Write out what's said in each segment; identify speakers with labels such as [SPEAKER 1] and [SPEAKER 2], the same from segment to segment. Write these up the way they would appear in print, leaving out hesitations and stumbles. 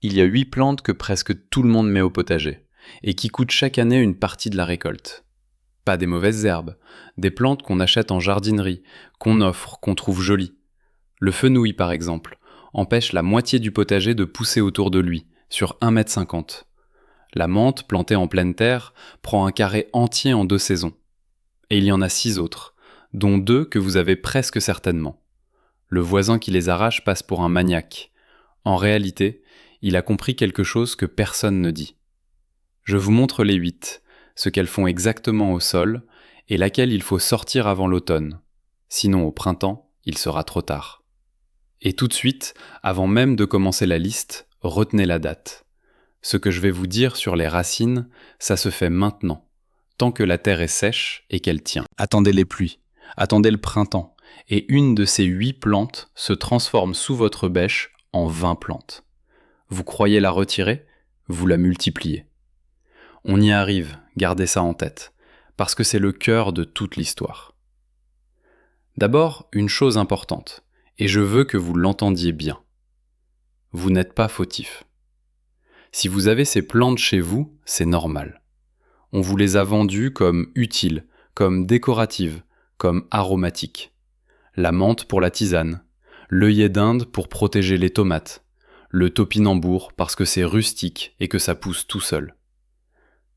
[SPEAKER 1] il y a 8 plantes que presque tout le monde met au potager, et qui coûtent chaque année une partie de la récolte. Pas des mauvaises herbes, des plantes qu'on achète en jardinerie, qu'on offre, qu'on trouve jolies. Le fenouil, par exemple, empêche la moitié du potager de pousser autour de lui, sur 1,50 m. La menthe, plantée en pleine terre, prend un carré entier en 2 saisons. Et il y en a 6 autres, dont 2 que vous avez presque certainement. Le voisin qui les arrache passe pour un maniaque. En réalité, il a compris quelque chose que personne ne dit. Je vous montre les 8, ce qu'elles font exactement au sol, et laquelle il faut sortir avant l'automne. Sinon au printemps, il sera trop tard. Et tout de suite, avant même de commencer la liste, retenez la date. Ce que je vais vous dire sur les racines, ça se fait maintenant, tant que la terre est sèche et qu'elle tient. Attendez les pluies, attendez le printemps, et une de ces 8 plantes se transforme sous votre bêche en 20 plantes. Vous croyez la retirer, vous la multipliez. On y arrive, gardez ça en tête, parce que c'est le cœur de toute l'histoire. D'abord, une chose importante, et je veux que vous l'entendiez bien. Vous n'êtes pas fautif. Si vous avez ces plantes chez vous, c'est normal. On vous les a vendues comme utiles, comme décoratives, comme aromatiques. La menthe pour la tisane, l'œillet d'Inde pour protéger les tomates, le topinambour parce que c'est rustique et que ça pousse tout seul.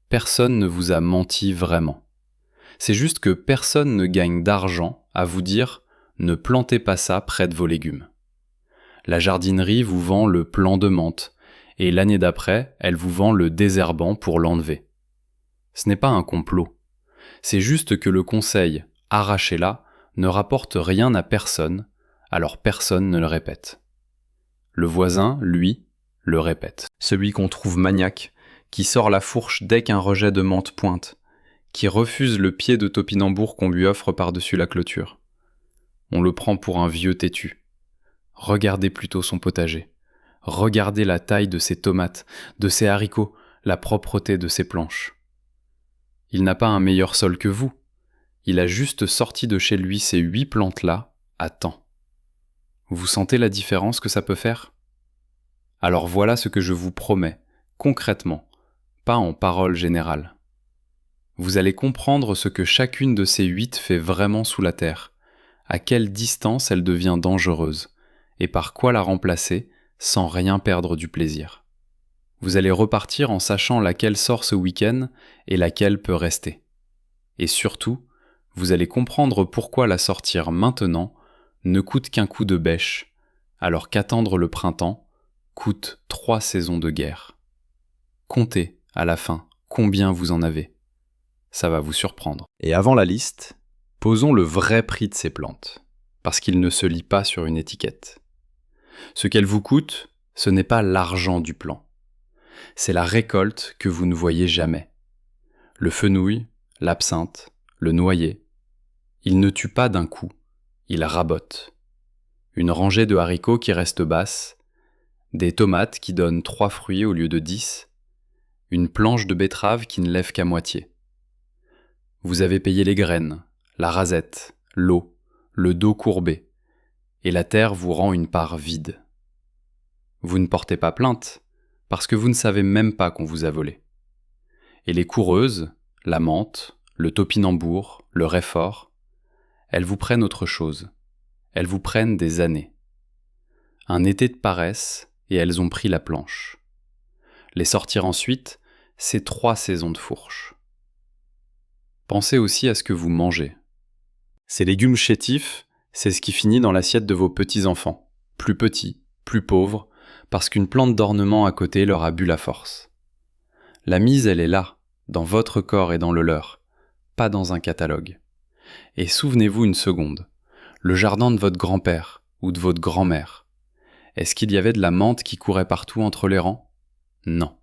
[SPEAKER 1] Personne ne vous a menti vraiment. C'est juste que personne ne gagne d'argent à vous dire « ne plantez pas ça près de vos légumes ». La jardinerie vous vend le plant de menthe, et l'année d'après, elle vous vend le désherbant pour l'enlever. Ce n'est pas un complot. C'est juste que le conseil « arrachez-la » ne rapporte rien à personne, alors personne ne le répète. Le voisin, lui, le répète. Celui qu'on trouve maniaque, qui sort la fourche dès qu'un rejet de menthe pointe, qui refuse le pied de topinambour qu'on lui offre par-dessus la clôture. On le prend pour un vieux têtu. Regardez plutôt son potager. Regardez la taille de ses tomates, de ses haricots, la propreté de ses planches. Il n'a pas un meilleur sol que vous. Il a juste sorti de chez lui ces 8 plantes-là à temps. Vous sentez la différence que ça peut faire ? Alors voilà ce que je vous promets, concrètement, pas en parole générale. Vous allez comprendre ce que chacune de ces 8 fait vraiment sous la terre, à quelle distance elle devient dangereuse, et par quoi la remplacer sans rien perdre du plaisir. Vous allez repartir en sachant laquelle sort ce week-end et laquelle peut rester. Et surtout, vous allez comprendre pourquoi la sortir maintenant ne coûte qu'un coup de bêche, alors qu'attendre le printemps coûte 3 saisons de guerre. Comptez, à la fin, combien vous en avez. Ça va vous surprendre. Et avant la liste, posons le vrai prix de ces plantes, parce qu'il ne se lit pas sur une étiquette. Ce qu'elles vous coûtent, ce n'est pas l'argent du plant. C'est la récolte que vous ne voyez jamais. Le fenouil, l'absinthe, le noyer, ils ne tuent pas d'un coup, ils rabotent. Une rangée de haricots qui reste basse, des tomates qui donnent 3 fruits au lieu de 10, une planche de betterave qui ne lève qu'à moitié. Vous avez payé les graines, la rasette, l'eau, le dos courbé, et la terre vous rend une part vide. Vous ne portez pas plainte, parce que vous ne savez même pas qu'on vous a volé. Et les coureuses, la menthe, le topinambour, le réfort, elles vous prennent autre chose. Elles vous prennent des années. Un été de paresse, et elles ont pris la planche. Les sortir ensuite, c'est 3 saisons de fourche. Pensez aussi à ce que vous mangez. Ces légumes chétifs, c'est ce qui finit dans l'assiette de vos petits-enfants, plus petits, plus pauvres, parce qu'une plante d'ornement à côté leur a bu la force. La mise, elle est là, dans votre corps et dans le leur, pas dans un catalogue. Et souvenez-vous une seconde, le jardin de votre grand-père ou de votre grand-mère, est-ce qu'il y avait de la menthe qui courait partout entre les rangs ? Non.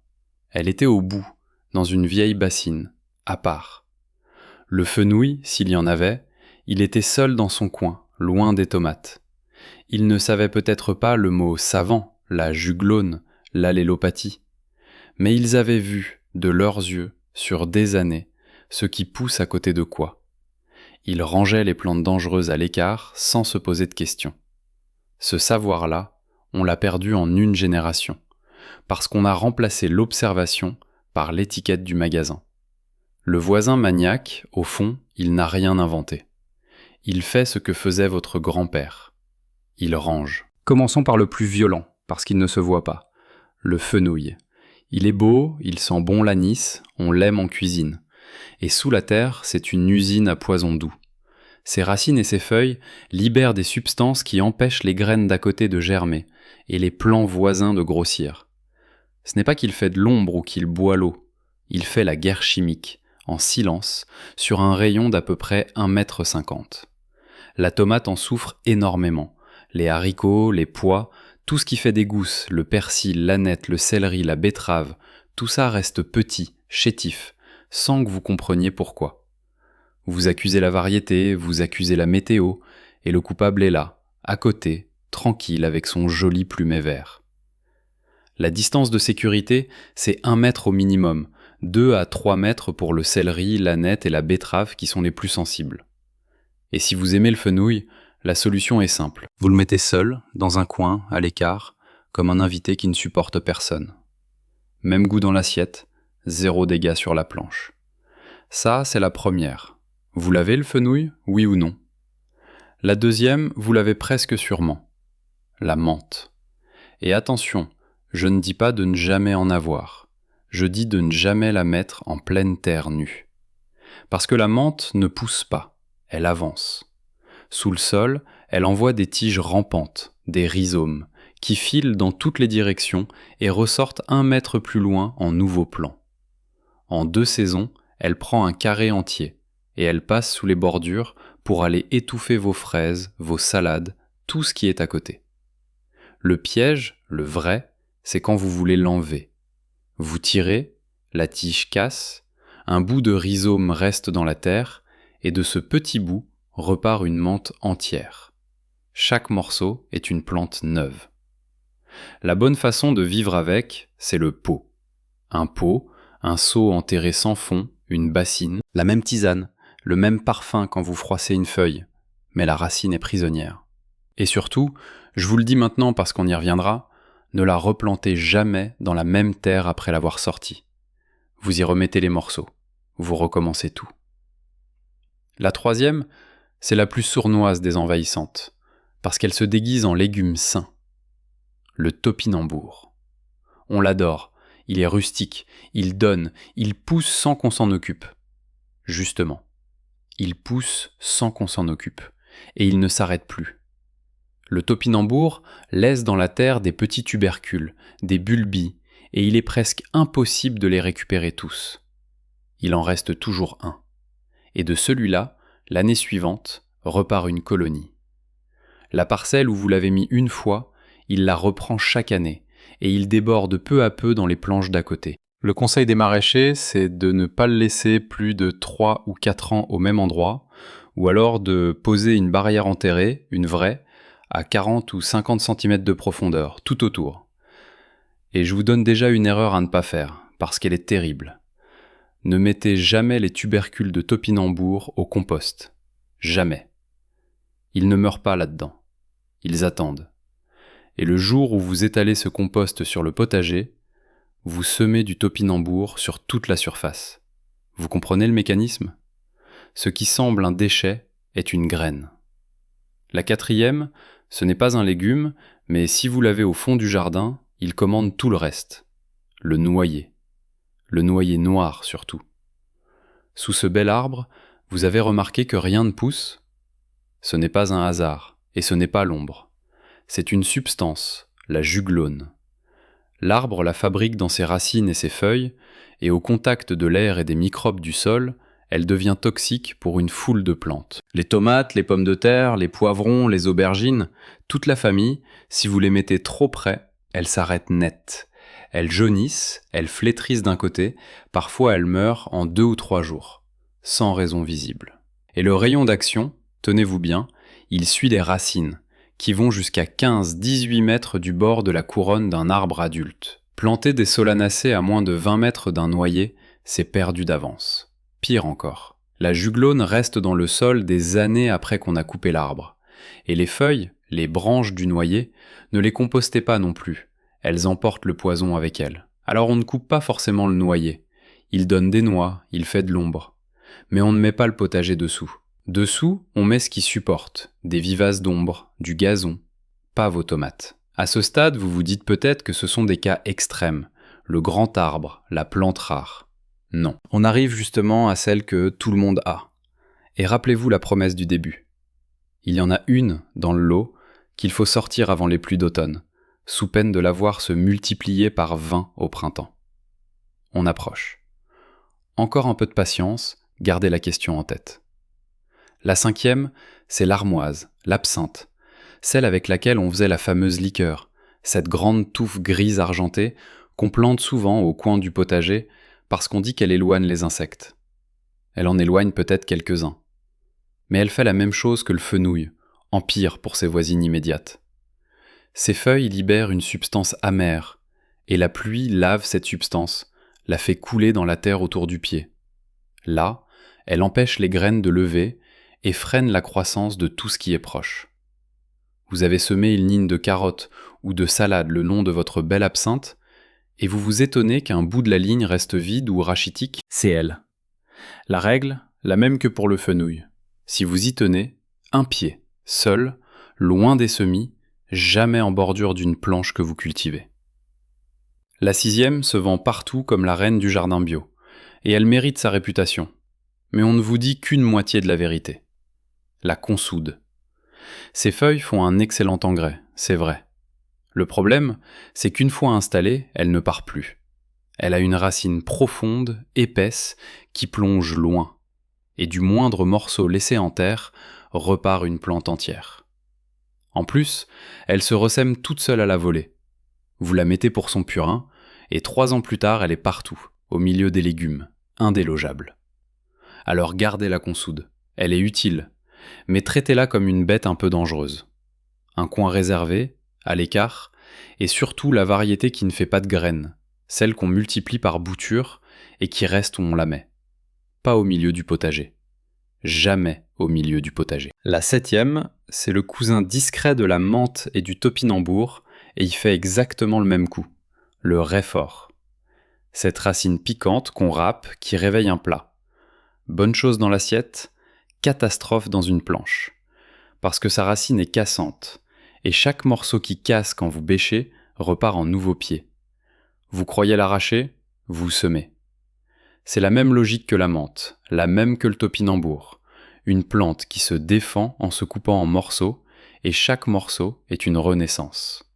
[SPEAKER 1] Elle était au bout, dans une vieille bassine, à part. Le fenouil, s'il y en avait, il était seul dans son coin, loin des tomates. Il ne savait peut-être pas le mot savant, la juglone, l'allélopathie. Mais ils avaient vu, de leurs yeux, sur des années, ce qui pousse à côté de quoi. Ils rangeaient les plantes dangereuses à l'écart sans se poser de questions. Ce savoir-là, on l'a perdu en une génération, parce qu'on a remplacé l'observation par l'étiquette du magasin. Le voisin maniaque, au fond, il n'a rien inventé. Il fait ce que faisait votre grand-père. Il range. Commençons par le plus violent, parce qu'il ne se voit pas. Le fenouil. Il est beau, il sent bon l'anis, on l'aime en cuisine. Et sous la terre, c'est une usine à poison doux. Ses racines et ses feuilles libèrent des substances qui empêchent les graines d'à côté de germer et les plants voisins de grossir. Ce n'est pas qu'il fait de l'ombre ou qu'il boit l'eau. Il fait la guerre chimique, en silence, sur un rayon d'à peu près 1,50 m. La tomate en souffre énormément. Les haricots, les pois, tout ce qui fait des gousses, le persil, l'aneth, le céleri, la betterave, tout ça reste petit, chétif, sans que vous compreniez pourquoi. Vous accusez la variété, vous accusez la météo, et le coupable est là, à côté, tranquille avec son joli plumet vert. La distance de sécurité, c'est 1 mètre au minimum, 2 à 3 mètres pour le céleri, l'aneth et la betterave qui sont les plus sensibles. Et si vous aimez le fenouil, la solution est simple. Vous le mettez seul, dans un coin, à l'écart, comme un invité qui ne supporte personne. Même goût dans l'assiette, 0 dégâts sur la planche. Ça, c'est la première. Vous l'avez le fenouil, oui ou non? La deuxième, vous l'avez presque sûrement. La menthe. Et attention, je ne dis pas de ne jamais en avoir. Je dis de ne jamais la mettre en pleine terre nue. Parce que la menthe ne pousse pas, elle avance. Sous le sol, elle envoie des tiges rampantes, des rhizomes, qui filent dans toutes les directions et ressortent 1 mètre plus loin en nouveaux plans. En 2 saisons, elle prend un carré entier, et elle passe sous les bordures pour aller étouffer vos fraises, vos salades, tout ce qui est à côté. Le piège, le vrai, c'est quand vous voulez l'enlever. Vous tirez, la tige casse, un bout de rhizome reste dans la terre, et de ce petit bout repart une menthe entière. Chaque morceau est une plante neuve. La bonne façon de vivre avec, c'est le pot. Un pot, un seau enterré sans fond, une bassine, la même tisane, le même parfum quand vous froissez une feuille, mais la racine est prisonnière. Et surtout, je vous le dis maintenant parce qu'on y reviendra, ne la replantez jamais dans la même terre après l'avoir sortie. Vous y remettez les morceaux, vous recommencez tout. La troisième, c'est la plus sournoise des envahissantes, parce qu'elle se déguise en légumes sains. Le topinambour. On l'adore, il est rustique, il donne, il pousse sans qu'on s'en occupe. Justement, il pousse sans qu'on s'en occupe, et il ne s'arrête plus. Le topinambour laisse dans la terre des petits tubercules, des bulbes, et il est presque impossible de les récupérer tous. Il en reste toujours un. Et de celui-là, l'année suivante, repart une colonie. La parcelle où vous l'avez mis une fois, il la reprend chaque année, et il déborde peu à peu dans les planches d'à côté. Le conseil des maraîchers, c'est de ne pas le laisser plus de 3 ou 4 ans au même endroit, ou alors de poser une barrière enterrée, une vraie, à 40 ou 50 cm de profondeur, tout autour. Et je vous donne déjà une erreur à ne pas faire, parce qu'elle est terrible. Ne mettez jamais les tubercules de topinambour au compost. Jamais. Ils ne meurent pas là-dedans. Ils attendent. Et le jour où vous étalez ce compost sur le potager, vous semez du topinambour sur toute la surface. Vous comprenez le mécanisme? Ce qui semble un déchet est une graine. La quatrième, ce n'est pas un légume, mais si vous l'avez au fond du jardin, il commande tout le reste. Le noyer. Le noyer noir surtout. Sous ce bel arbre, vous avez remarqué que rien ne pousse? Ce n'est pas un hasard, et ce n'est pas l'ombre. C'est une substance, la juglone. L'arbre la fabrique dans ses racines et ses feuilles, et au contact de l'air et des microbes du sol, elle devient toxique pour une foule de plantes. Les tomates, les pommes de terre, les poivrons, les aubergines, toute la famille, si vous les mettez trop près, elles s'arrêtent net. Elles jaunissent, elles flétrissent d'un côté, parfois elles meurent en 2 ou 3 jours, sans raison visible. Et le rayon d'action, tenez-vous bien, il suit les racines, qui vont jusqu'à 15-18 mètres du bord de la couronne d'un arbre adulte. Planter des solanacées à moins de 20 mètres d'un noyer, c'est perdu d'avance. Pire encore, la juglone reste dans le sol des années après qu'on a coupé l'arbre. Et les feuilles, les branches du noyer, ne les compostez pas non plus. elles emportent le poison avec elles. Alors on ne coupe pas forcément le noyer. Il donne des noix, il fait de l'ombre. Mais on ne met pas le potager dessous. Dessous, on met ce qui supporte, des vivaces d'ombre, du gazon, pas vos tomates. À ce stade, vous vous dites peut-être que ce sont des cas extrêmes, le grand arbre, la plante rare. Non, on arrive justement à celle que tout le monde a. Et rappelez-vous la promesse du début. Il y en a une dans le lot qu'il faut sortir avant les pluies d'automne, sous peine de la voir se multiplier par 20 au printemps. On approche. Encore un peu de patience, gardez la question en tête. La 5e, c'est l'armoise, l'absinthe, celle avec laquelle on faisait la fameuse liqueur, cette grande touffe grise argentée qu'on plante souvent au coin du potager parce qu'on dit qu'elle éloigne les insectes. Elle en éloigne peut-être quelques-uns. Mais elle fait la même chose que le fenouil, en pire pour ses voisines immédiates. Ses feuilles libèrent une substance amère, et la pluie lave cette substance, la fait couler dans la terre autour du pied. Là, elle empêche les graines de lever et freine la croissance de tout ce qui est proche. Vous avez semé une ligne de carottes ou de salade le long de votre belle absinthe, et vous vous étonnez qu'un bout de la ligne reste vide ou rachitique, c'est elle. La règle, la même que pour le fenouil. Si vous y tenez, un pied, seul, loin des semis, jamais en bordure d'une planche que vous cultivez. La 6e se vend partout comme la reine du jardin bio, et elle mérite sa réputation. Mais on ne vous dit qu'une moitié de la vérité. La consoude. Ses feuilles font un excellent engrais, c'est vrai. Le problème, c'est qu'une fois installée, elle ne part plus. Elle a une racine profonde, épaisse, qui plonge loin. Et du moindre morceau laissé en terre, repart une plante entière. En plus, elle se ressème toute seule à la volée. Vous la mettez pour son purin, et 3 ans plus tard, elle est partout, au milieu des légumes, indélogeable. Alors gardez la consoude, elle est utile, mais traitez-la comme une bête un peu dangereuse. Un coin réservé, à l'écart, et surtout la variété qui ne fait pas de graines, celle qu'on multiplie par bouture et qui reste où on la met. Pas au milieu du potager. Jamais au milieu du potager. La 7e, c'est le cousin discret de la menthe et du topinambour, et il fait exactement le même coup. Le réfort. Cette racine piquante qu'on râpe qui réveille un plat. Bonne chose dans l'assiette, catastrophe dans une planche. Parce que sa racine est cassante, et chaque morceau qui casse quand vous bêchez repart en nouveau pied. Vous croyez l'arracher, vous semez. C'est la même logique que la menthe, la même que le topinambour. Une plante qui se défend en se coupant en morceaux, et chaque morceau est une renaissance.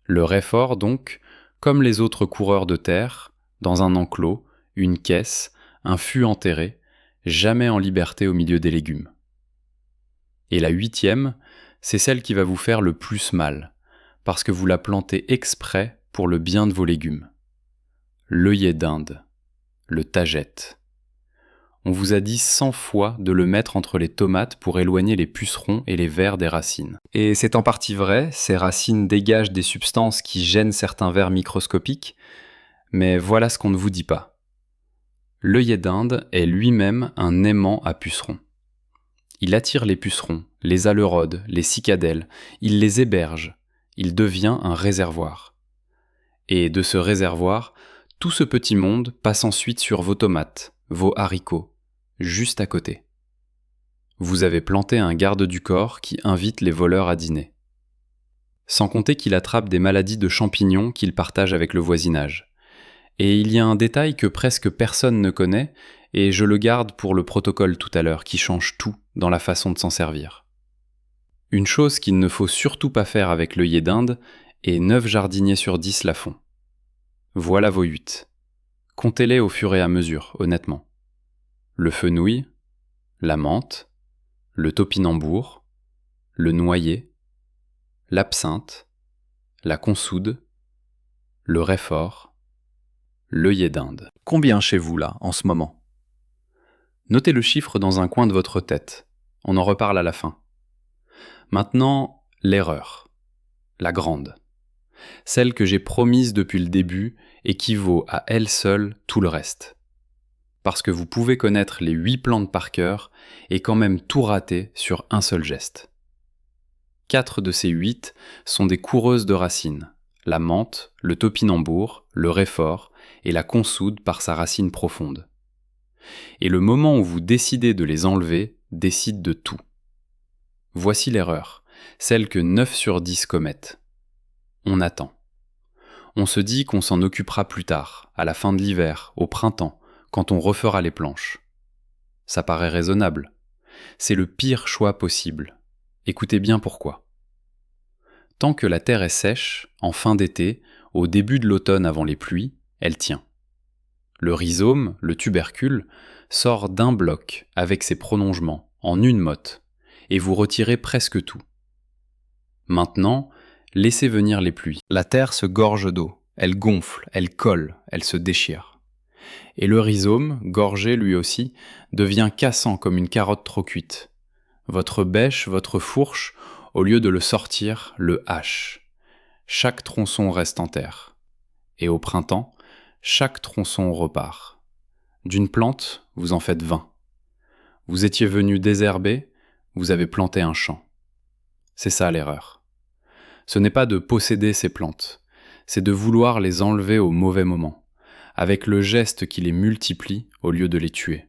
[SPEAKER 1] Le réfort, donc, comme les autres coureurs de terre, dans un enclos, une caisse, un fût enterré, jamais en liberté au milieu des légumes. Et la 8e, c'est celle qui va vous faire le plus mal, parce que vous la plantez exprès pour le bien de vos légumes. L'œillet d'Inde, le tagette. On vous a dit 100 fois de le mettre entre les tomates pour éloigner les pucerons et les vers des racines. Et c'est en partie vrai, ces racines dégagent des substances qui gênent certains vers microscopiques, mais voilà ce qu'on ne vous dit pas. L'œillet d'Inde est lui-même un aimant à pucerons. Il attire les pucerons, les alerodes, les cicadelles, il les héberge, il devient un réservoir. Et de ce réservoir, tout ce petit monde passe ensuite sur vos tomates, vos haricots, juste à côté. Vous avez planté un garde du corps qui invite les voleurs à dîner. Sans compter qu'il attrape des maladies de champignons qu'il partage avec le voisinage. Et il y a un détail que presque personne ne connaît, et je le garde pour le protocole tout à l'heure, qui change tout dans la façon de s'en servir. Une chose qu'il ne faut surtout pas faire avec l'œillet d'Inde, et 9 jardiniers sur 10 la font. Voilà vos 8. Comptez-les au fur et à mesure, honnêtement. Le fenouil, la menthe, le topinambour, le noyer, l'absinthe, la consoude, le réfort, l'œillet d'Inde. Combien chez vous là, en ce moment ? Notez le chiffre dans un coin de votre tête. On en reparle à la fin. Maintenant, l'erreur. La grande. Celle que j'ai promise depuis le début et qui vaut à elle seule tout le reste. Parce que vous pouvez connaître les 8 plantes par cœur et quand même tout rater sur un seul geste. 4 de ces 8 sont des coureuses de racines, la menthe, le topinambour, le réfort et la consoude par sa racine profonde. Et le moment où vous décidez de les enlever décide de tout. Voici l'erreur, celle que 9 sur 10 commettent. On attend. On se dit qu'on s'en occupera plus tard, à la fin de l'hiver, au printemps, quand on refera les planches. Ça paraît raisonnable. C'est le pire choix possible. Écoutez bien pourquoi. Tant que la terre est sèche, en fin d'été, au début de l'automne avant les pluies, elle tient. Le rhizome, le tubercule, sort d'un bloc avec ses prolongements, en une motte, et vous retirez presque tout. Maintenant, laissez venir les pluies. La terre se gorge d'eau, elle gonfle, elle colle, elle se déchire. Et le rhizome, gorgé lui aussi, devient cassant comme une carotte trop cuite. Votre bêche, votre fourche, au lieu de le sortir, le hache. Chaque tronçon reste en terre. Et au printemps, chaque tronçon repart. D'une plante, vous en faites 20. Vous étiez venu désherber, vous avez planté un champ. C'est ça l'erreur. Ce n'est pas de posséder ces plantes, c'est de vouloir les enlever au mauvais moment, avec le geste qui les multiplie au lieu de les tuer.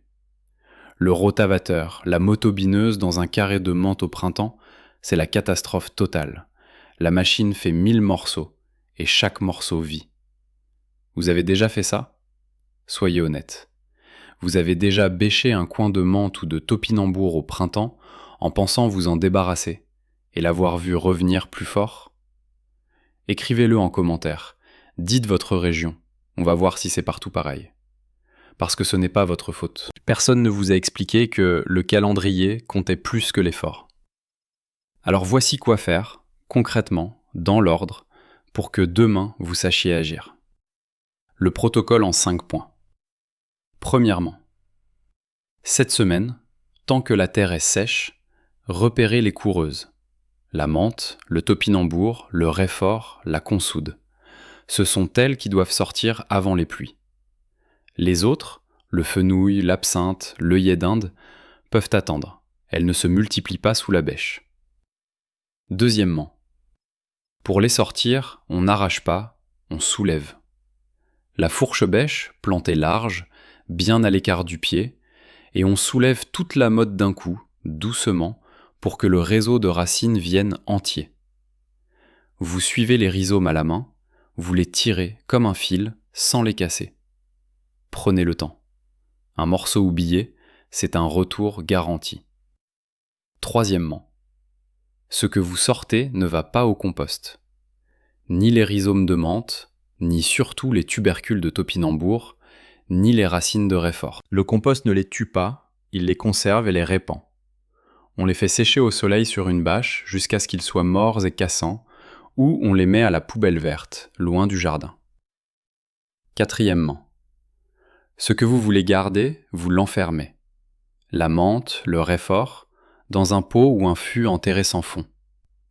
[SPEAKER 1] Le rotavateur, la motobineuse dans un carré de menthe au printemps, c'est la catastrophe totale. La machine fait 1000 morceaux, et chaque morceau vit. Vous avez déjà fait ça ? Soyez honnête. Vous avez déjà bêché un coin de menthe ou de topinambour au printemps en pensant vous en débarrasser, et l'avoir vu revenir plus fort ? Écrivez-le en commentaire. Dites votre région. On va voir si c'est partout pareil. Parce que ce n'est pas votre faute. Personne ne vous a expliqué que le calendrier comptait plus que l'effort. Alors voici quoi faire, concrètement, dans l'ordre, pour que demain vous sachiez agir. Le protocole en 5 points. Premièrement, cette semaine, tant que la terre est sèche, repérez les coureuses. La menthe, le topinambour, le réfort, la consoude. Ce sont elles qui doivent sortir avant les pluies. Les autres, le fenouil, l'absinthe, l'œillet d'Inde, peuvent attendre. Elles ne se multiplient pas sous la bêche. Deuxièmement, pour les sortir, on n'arrache pas, on soulève. La fourche-bêche, plantée large, bien à l'écart du pied, et on soulève toute la motte d'un coup, doucement, pour que le réseau de racines vienne entier. Vous suivez les rhizomes à la main, vous les tirez comme un fil, sans les casser. Prenez le temps. Un morceau oublié, c'est un retour garanti. Troisièmement, ce que vous sortez ne va pas au compost. Ni les rhizomes de menthe, ni surtout les tubercules de topinambour, ni les racines de réfort. Le compost ne les tue pas, il les conserve et les répand. On les fait sécher au soleil sur une bâche jusqu'à ce qu'ils soient morts et cassants, ou on les met à la poubelle verte, loin du jardin. Quatrièmement, ce que vous voulez garder, vous l'enfermez. La menthe, le réfort, dans un pot ou un fût enterré sans fond.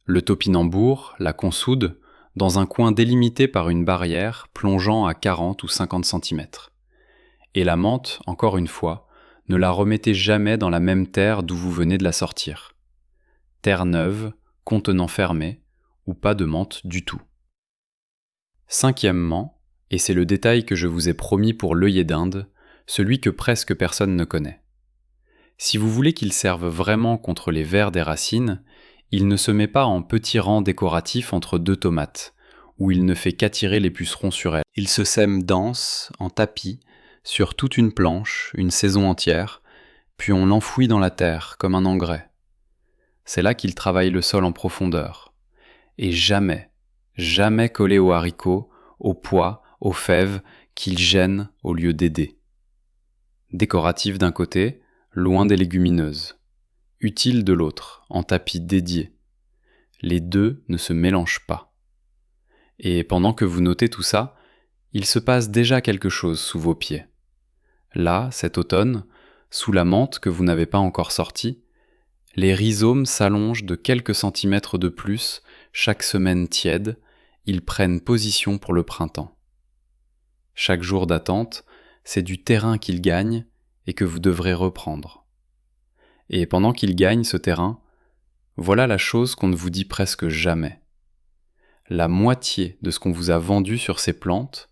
[SPEAKER 1] Le topinambour, la consoude, dans un coin délimité par une barrière plongeant à 40 ou 50 cm. Et la menthe, encore une fois, ne la remettez jamais dans la même terre d'où vous venez de la sortir. Terre neuve, contenant fermé, ou pas de menthe du tout. Cinquièmement, et c'est le détail que je vous ai promis pour l'œillet d'Inde, celui que presque personne ne connaît. Si vous voulez qu'il serve vraiment contre les vers des racines, il ne se met pas en petits rangs décoratifs entre 2 tomates, où il ne fait qu'attirer les pucerons sur elles. Il se sème dense, en tapis, sur toute une planche, une saison entière, puis on l'enfouit dans la terre comme un engrais. C'est là qu'il travaille le sol en profondeur. Et jamais, jamais collé aux haricots, aux pois, aux fèves, qu'il gêne au lieu d'aider. Décoratif d'un côté, loin des légumineuses. Utile de l'autre, en tapis dédié. Les deux ne se mélangent pas. Et pendant que vous notez tout ça, il se passe déjà quelque chose sous vos pieds. Là, cet automne, sous la menthe que vous n'avez pas encore sortie, les rhizomes s'allongent de quelques centimètres de plus chaque semaine tiède, ils prennent position pour le printemps. Chaque jour d'attente, c'est du terrain qu'ils gagnent et que vous devrez reprendre. Et pendant qu'ils gagnent ce terrain, voilà la chose qu'on ne vous dit presque jamais. la moitié de ce qu'on vous a vendu sur ces plantes,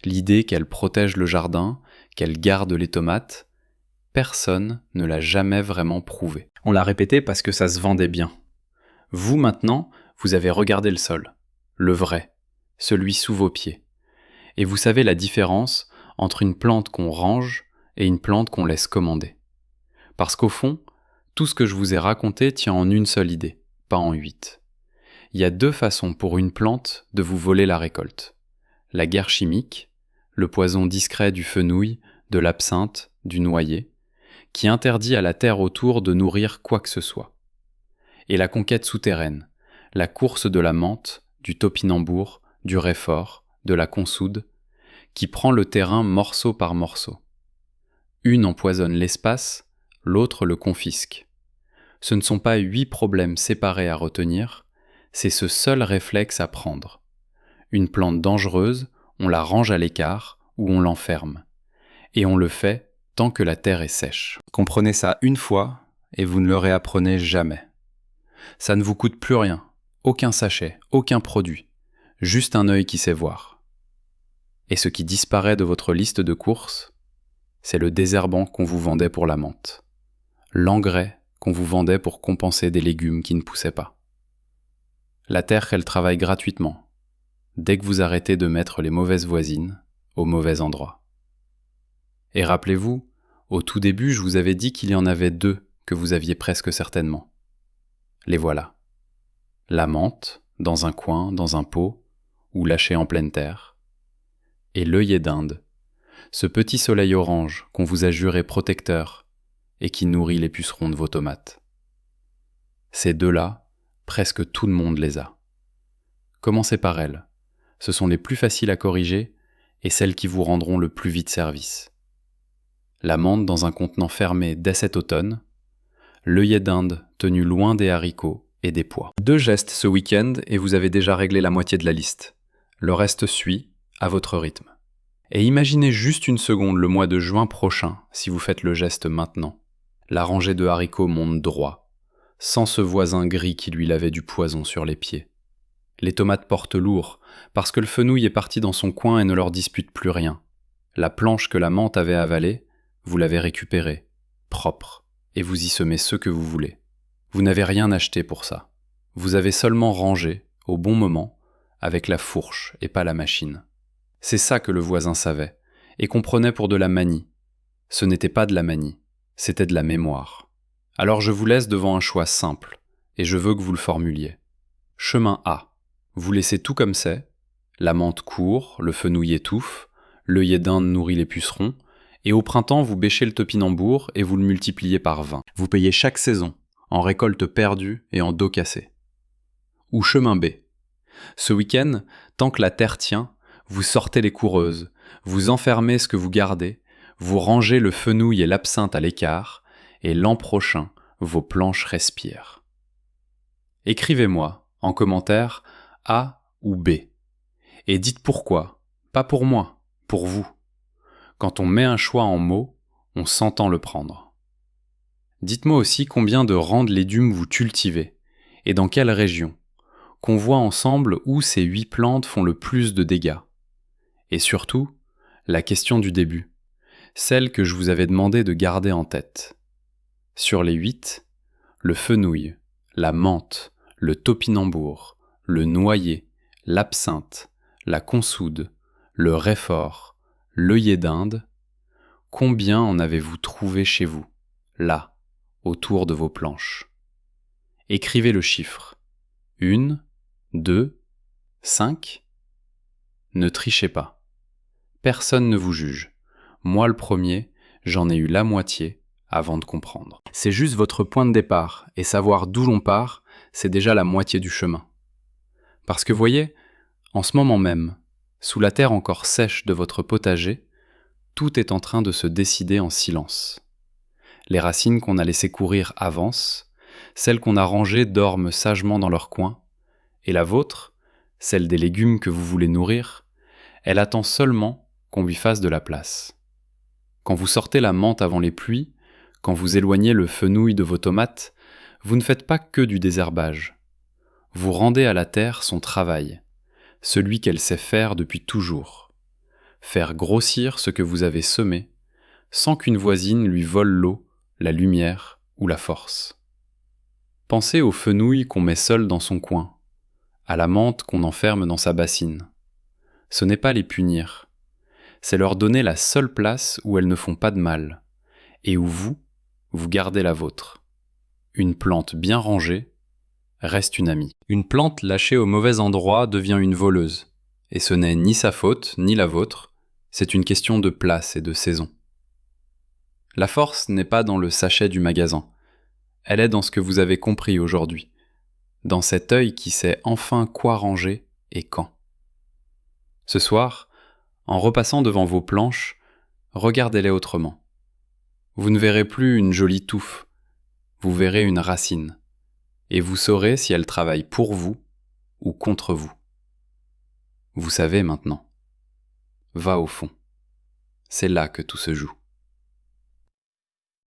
[SPEAKER 1] l'idée qu'elles protègent le jardin, qu'elles gardent les tomates, personne ne l'a jamais vraiment prouvé. On l'a répété parce que ça se vendait bien. Vous, maintenant, vous avez regardé le sol, le vrai, celui sous vos pieds. Et vous savez la différence entre une plante qu'on range et une plante qu'on laisse commander. Parce qu'au fond, tout ce que je vous ai raconté tient en une seule idée, pas en 8. Il y a 2 façons pour une plante de vous voler la récolte. La guerre chimique, le poison discret du fenouil, de l'absinthe, du noyer, qui interdit à la terre autour de nourrir quoi que ce soit. Et la conquête souterraine, la course de la menthe, du topinambour, du réfort, de la consoude, qui prend le terrain morceau par morceau. Une empoisonne l'espace, l'autre le confisque. Ce ne sont pas 8 problèmes séparés à retenir, c'est ce seul réflexe à prendre. Une plante dangereuse, on la range à l'écart ou on l'enferme. Et on le fait tant que la terre est sèche. Comprenez ça une fois et vous ne le réapprenez jamais. Ça ne vous coûte plus rien, aucun sachet, aucun produit, juste un œil qui sait voir. Et ce qui disparaît de votre liste de courses, c'est le désherbant qu'on vous vendait pour la menthe, l'engrais qu'on vous vendait pour compenser des légumes qui ne poussaient pas. La terre, elle travaille gratuitement, dès que vous arrêtez de mettre les mauvaises voisines au mauvais endroit. Et rappelez-vous, au tout début, je vous avais dit qu'il y en avait 2 que vous aviez presque certainement. Les voilà. La menthe, dans un coin, dans un pot, ou lâchée en pleine terre. Et l'œillet d'Inde, ce petit soleil orange qu'on vous a juré protecteur et qui nourrit les pucerons de vos tomates. Ces 2-là, presque tout le monde les a. Commencez par elles. Ce sont les plus faciles à corriger et celles qui vous rendront le plus vite service. La menthe dans un contenant fermé dès cet automne, l'œillet d'Inde tenu loin des haricots et des pois. 2 gestes ce week-end et vous avez déjà réglé la moitié de la liste. Le reste suit, à votre rythme. Et imaginez juste une seconde le mois de juin prochain si vous faites le geste maintenant. La rangée de haricots monte droit, sans ce voisin gris qui lui lavait du poison sur les pieds. Les tomates portent lourd, parce que le fenouil est parti dans son coin et ne leur dispute plus rien. La planche que la menthe avait avalée, vous l'avez récupérée, propre, et vous y semez ce que vous voulez. Vous n'avez rien acheté pour ça. Vous avez seulement rangé, au bon moment, avec la fourche et pas la machine. C'est ça que le voisin savait, et comprenait pour de la manie. Ce n'était pas de la manie, c'était de la mémoire. Alors je vous laisse devant un choix simple, et je veux que vous le formuliez. Chemin A. Vous laissez tout comme c'est, la menthe court, le fenouil étouffe, l'œillet d'Inde nourrit les pucerons, et au printemps vous bêchez le topinambour et vous le multipliez par 20. Vous payez chaque saison, en récolte perdue et en dos cassé. Ou chemin B. Ce week-end, tant que la terre tient, vous sortez les coureuses, vous enfermez ce que vous gardez, vous rangez le fenouil et l'absinthe à l'écart, et l'an prochain, vos planches respirent. Écrivez-moi, en commentaire, A ou B. Et dites pourquoi, pas pour moi, pour vous. Quand on met un choix en mots, on s'entend le prendre. Dites-moi aussi combien de rangs de légumes vous cultivez, et dans quelle région, qu'on voit ensemble où ces 8 plantes font le plus de dégâts. Et surtout, la question du début, celle que je vous avais demandé de garder en tête. Sur les 8, le fenouil, la menthe, le topinambour, le noyer, l'absinthe, la consoude, le réfort, l'œillet d'Inde, combien en avez-vous trouvé chez vous, là, autour de vos planches? Écrivez le chiffre. 1, 2, 5. Ne trichez pas. Personne ne vous juge. Moi le premier, j'en ai eu la moitié avant de comprendre. C'est juste votre point de départ, et savoir d'où l'on part, c'est déjà la moitié du chemin. Parce que voyez, en ce moment même, sous la terre encore sèche de votre potager, tout est en train de se décider en silence. Les racines qu'on a laissées courir avancent, celles qu'on a rangées dorment sagement dans leur coin, et la vôtre, celle des légumes que vous voulez nourrir, elle attend seulement qu'on lui fasse de la place. Quand vous sortez la menthe avant les pluies, quand vous éloignez le fenouil de vos tomates, vous ne faites pas que du désherbage. Vous rendez à la terre son travail, celui qu'elle sait faire depuis toujours. Faire grossir ce que vous avez semé, sans qu'une voisine lui vole l'eau, la lumière ou la force. Pensez aux fenouilles qu'on met seules dans son coin, à la menthe qu'on enferme dans sa bassine. Ce n'est pas les punir, c'est leur donner la seule place où elles ne font pas de mal, et où vous gardez la vôtre. Une plante bien rangée reste une amie. Une plante lâchée au mauvais endroit devient une voleuse, et ce n'est ni sa faute ni la vôtre, c'est une question de place et de saison. La force n'est pas dans le sachet du magasin, elle est dans ce que vous avez compris aujourd'hui, dans cet œil qui sait enfin quoi ranger et quand. Ce soir, en repassant devant vos planches, regardez-les autrement. Vous ne verrez plus une jolie touffe, vous verrez une racine, et vous saurez si elle travaille pour vous ou contre vous. Vous savez maintenant. Va au fond. C'est là que tout se joue.